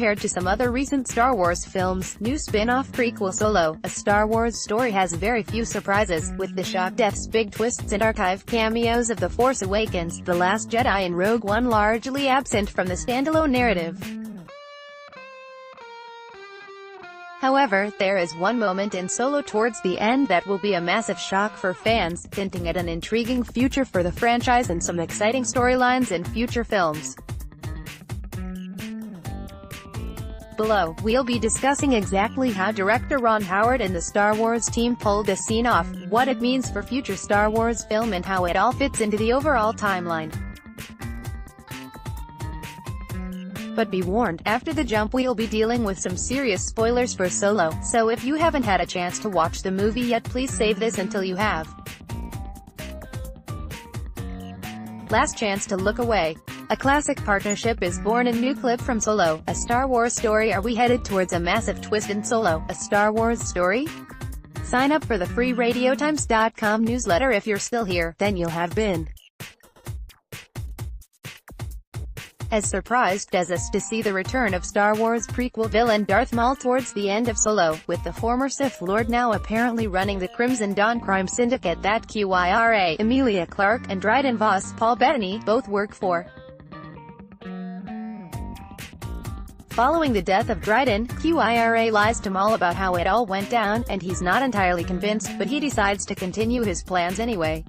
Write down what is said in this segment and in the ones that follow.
compared to some other recent Star Wars films. New spin-off prequel Solo, a Star Wars story, has very few surprises, with the shock deaths, big twists and archive cameos of The Force Awakens, The Last Jedi and Rogue One largely absent from the standalone narrative. However, there is one moment in Solo towards the end that will be a massive shock for fans, hinting at an intriguing future for the franchise and some exciting storylines in future films. Below, we'll be discussing exactly how director Ron Howard and the Star Wars team pulled this scene off, what it means for future Star Wars film and how it all fits into the overall timeline. But be warned, after the jump we'll be dealing with some serious spoilers for Solo, so if you haven't had a chance to watch the movie yet, please save this until you have. Last chance to look away. A classic partnership is born. In new clip from Solo, a Star Wars story. Are we headed towards a massive twist in Solo, a Star Wars story? Sign up for the free RadioTimes.com newsletter if you're still here, then you'll have been as surprised as us to see the return of Star Wars prequel villain Darth Maul towards the end of Solo, with the former Sith Lord now apparently running the Crimson Dawn crime syndicate that Qi'ra, Emilia Clarke, and Dryden Voss, Paul Bettany, both work for. Following the death of Dryden, Qi'ra lies to Maul about how it all went down, and he's not entirely convinced, but he decides to continue his plans anyway.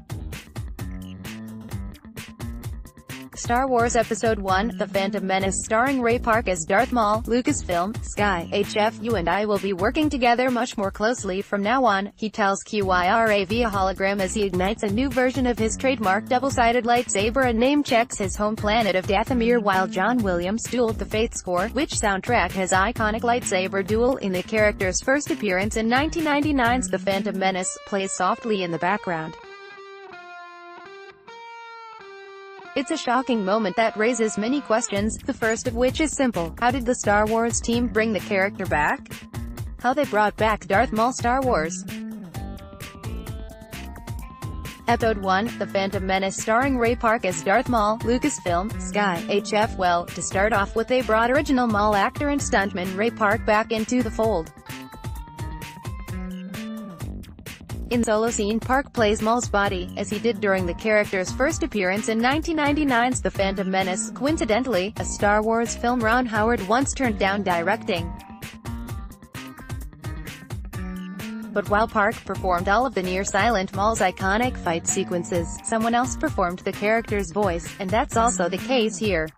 Star Wars Episode 1, The Phantom Menace, starring Ray Park as Darth Maul. Lucasfilm, Sky, HF, you and I will be working together much more closely from now on, he tells Qi'ra via hologram as he ignites a new version of his trademark double-sided lightsaber and name-checks his home planet of Dathomir while John Williams dueled the Faith score, which soundtrack his iconic lightsaber duel in the character's first appearance in 1999's The Phantom Menace, plays softly in the background. It's a shocking moment that raises many questions, the first of which is simple: how did the Star Wars team bring the character back? How they brought back Darth Maul. Star Wars Episode 1, The Phantom Menace, starring Ray Park as Darth Maul. Lucasfilm, Sky, HF. Well, to start off with, they brought original Maul actor and stuntman Ray Park back into the fold. In Solo scene, Park plays Maul's body, as he did during the character's first appearance in 1999's The Phantom Menace, coincidentally, a Star Wars film Ron Howard once turned down directing. But while Park performed all of the near-silent Maul's iconic fight sequences, someone else performed the character's voice, and that's also the case here.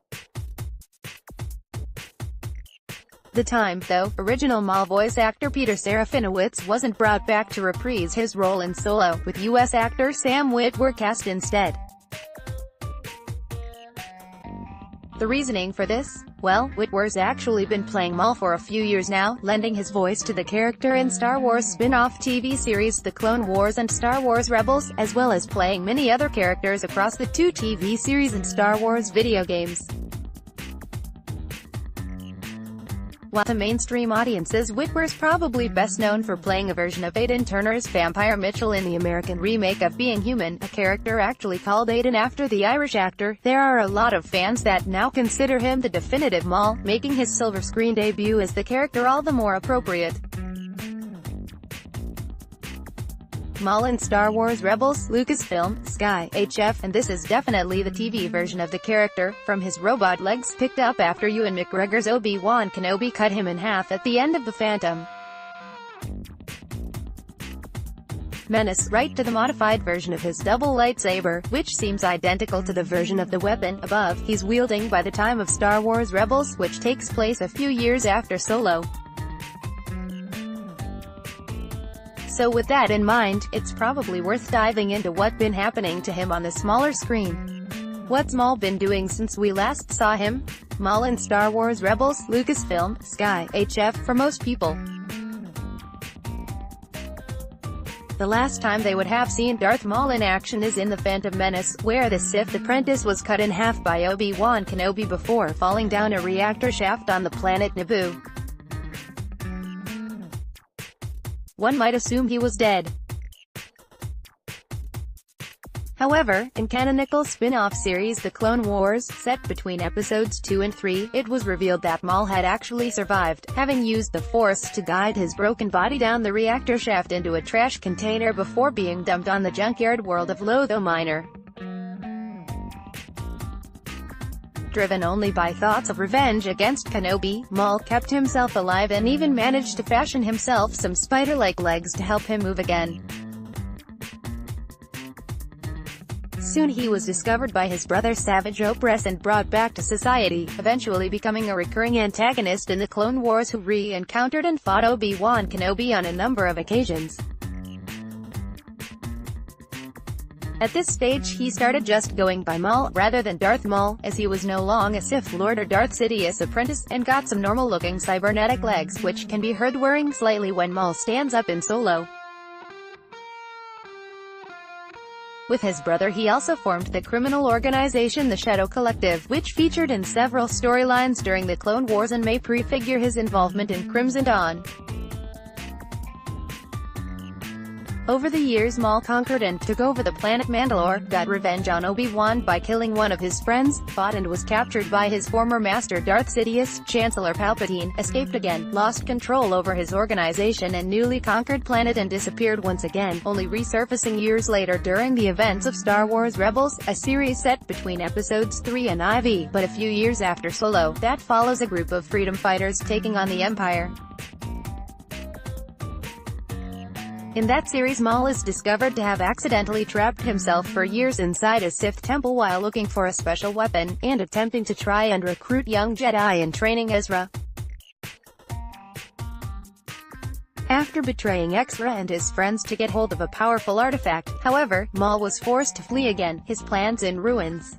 The time, though, original Maul voice actor Peter Serafinowicz wasn't brought back to reprise his role in Solo, with U.S. actor Sam Witwer cast instead. The reasoning for this? Well, Witwer's actually been playing Maul for a few years now, lending his voice to the character in Star Wars spin-off TV series The Clone Wars and Star Wars Rebels, as well as playing many other characters across the two TV series and Star Wars video games. While to mainstream audiences, Witwer's probably best known for playing a version of Aidan Turner's Vampire Mitchell in the American remake of Being Human, a character actually called Aidan after the Irish actor. There are a lot of fans that now consider him the definitive Maul, making his silver screen debut as the character all the more appropriate. Maul in Star Wars Rebels, Lucasfilm, Sky, HF, and this is definitely the TV version of the character, from his robot legs, picked up after Ewan McGregor's Obi-Wan Kenobi cut him in half at the end of The Phantom Menace, right to the modified version of his double lightsaber, which seems identical to the version of the weapon above he's wielding by the time of Star Wars Rebels, which takes place a few years after Solo. So with that in mind, it's probably worth diving into what's been happening to him on the smaller screen. What's Maul been doing since we last saw him? Maul in Star Wars Rebels, Lucasfilm, Sky, HF. For most people, the last time they would have seen Darth Maul in action is in The Phantom Menace, where the Sith apprentice was cut in half by Obi-Wan Kenobi before falling down a reactor shaft on the planet Naboo. One might assume he was dead. However, in canonical spin-off series The Clone Wars, set between episodes 2 and 3, it was revealed that Maul had actually survived, having used the Force to guide his broken body down the reactor shaft into a trash container before being dumped on the junkyard world of Lotho Minor. Driven only by thoughts of revenge against Kenobi, Maul kept himself alive and even managed to fashion himself some spider-like legs to help him move again. Soon he was discovered by his brother Savage Opress and brought back to society, eventually becoming a recurring antagonist in the Clone Wars who re-encountered and fought Obi-Wan Kenobi on a number of occasions. At this stage he started just going by Maul, rather than Darth Maul, as he was no longer a Sith Lord or Darth Sidious apprentice, and got some normal-looking cybernetic legs, which can be heard whirring slightly when Maul stands up in Solo. With his brother he also formed the criminal organization the Shadow Collective, which featured in several storylines during the Clone Wars and may prefigure his involvement in Crimson Dawn. Over the years Maul conquered and took over the planet Mandalore, got revenge on Obi-Wan by killing one of his friends, fought and was captured by his former master Darth Sidious, Chancellor Palpatine, escaped again, lost control over his organization and newly conquered planet and disappeared once again, only resurfacing years later during the events of Star Wars Rebels, a series set between episodes 3 and IV, but a few years after Solo, that follows a group of freedom fighters taking on the Empire. In that series Maul is discovered to have accidentally trapped himself for years inside a Sith temple while looking for a special weapon, and attempting to try and recruit young Jedi in training Ezra. After betraying Ezra and his friends to get hold of a powerful artifact, however, Maul was forced to flee again, his plans in ruins.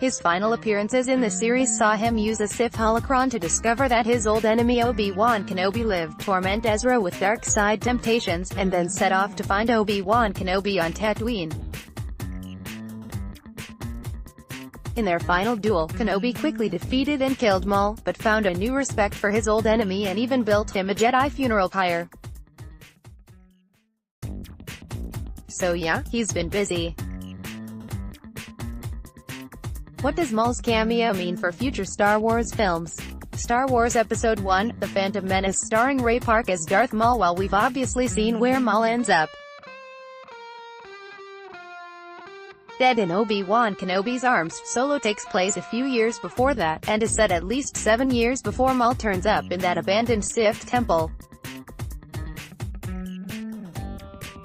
His final appearances in the series saw him use a Sith holocron to discover that his old enemy Obi-Wan Kenobi lived, torment Ezra with dark side temptations, and then set off to find Obi-Wan Kenobi on Tatooine. In their final duel, Kenobi quickly defeated and killed Maul, but found a new respect for his old enemy and even built him a Jedi funeral pyre. So yeah, he's been busy. What does Maul's cameo mean for future Star Wars films? Star Wars Episode 1, The Phantom Menace starring Ray Park as Darth Maul. While we've obviously seen where Maul ends up, dead in Obi-Wan Kenobi's arms, Solo takes place a few years before that, and is set at least 7 years before Maul turns up in that abandoned Sith temple.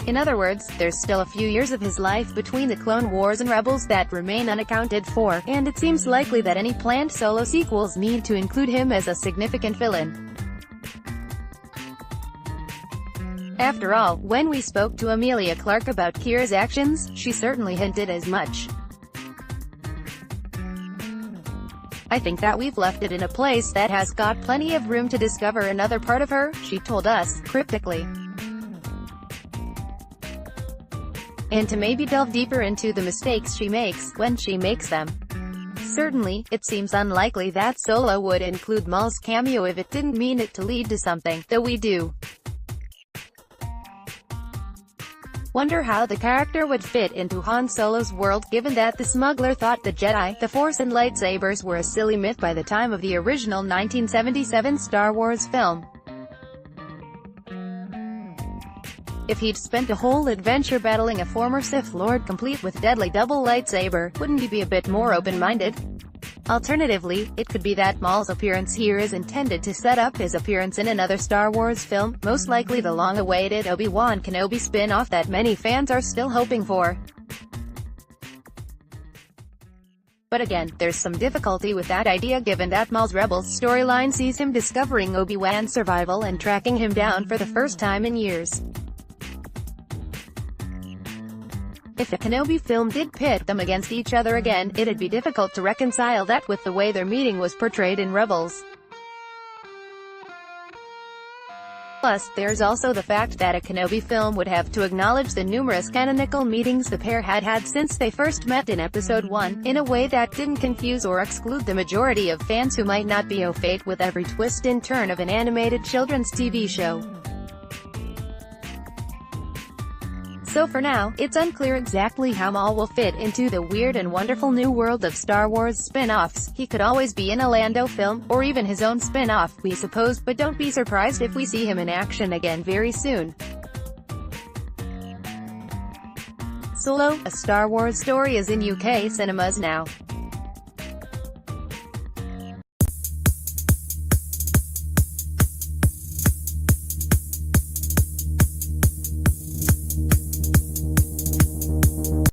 In other words, there's still a few years of his life between the Clone Wars and Rebels that remain unaccounted for, and it seems likely that any planned Solo sequels need to include him as a significant villain. After all, when we spoke to Emilia Clarke about Qi'ra's actions, she certainly hinted as much. I think that we've left it in a place that has got plenty of room to discover another part of her, she told us, cryptically. And to maybe delve deeper into the mistakes she makes, when she makes them. Certainly, it seems unlikely that Solo would include Maul's cameo if it didn't mean it to lead to something, though we do wonder how the character would fit into Han Solo's world, given that the smuggler thought the Jedi, the Force and lightsabers were a silly myth by the time of the original 1977 Star Wars film. If he'd spent a whole adventure battling a former Sith Lord complete with deadly double lightsaber, wouldn't he be a bit more open-minded? Alternatively, it could be that Maul's appearance here is intended to set up his appearance in another Star Wars film, most likely the long-awaited Obi-Wan Kenobi spin-off that many fans are still hoping for. But again, there's some difficulty with that idea given that Maul's Rebels storyline sees him discovering Obi-Wan's survival and tracking him down for the first time in years. If the Kenobi film did pit them against each other again, it'd be difficult to reconcile that with the way their meeting was portrayed in Rebels. Plus, there's also the fact that a Kenobi film would have to acknowledge the numerous canonical meetings the pair had had since they first met in Episode 1, in a way that didn't confuse or exclude the majority of fans who might not be au fait with every twist and turn of an animated children's TV show. So for now, it's unclear exactly how Maul will fit into the weird and wonderful new world of Star Wars spin-offs. He could always be in a Lando film, or even his own spin-off, we suppose, but don't be surprised if we see him in action again very soon. Solo, a Star Wars story, is in UK cinemas now.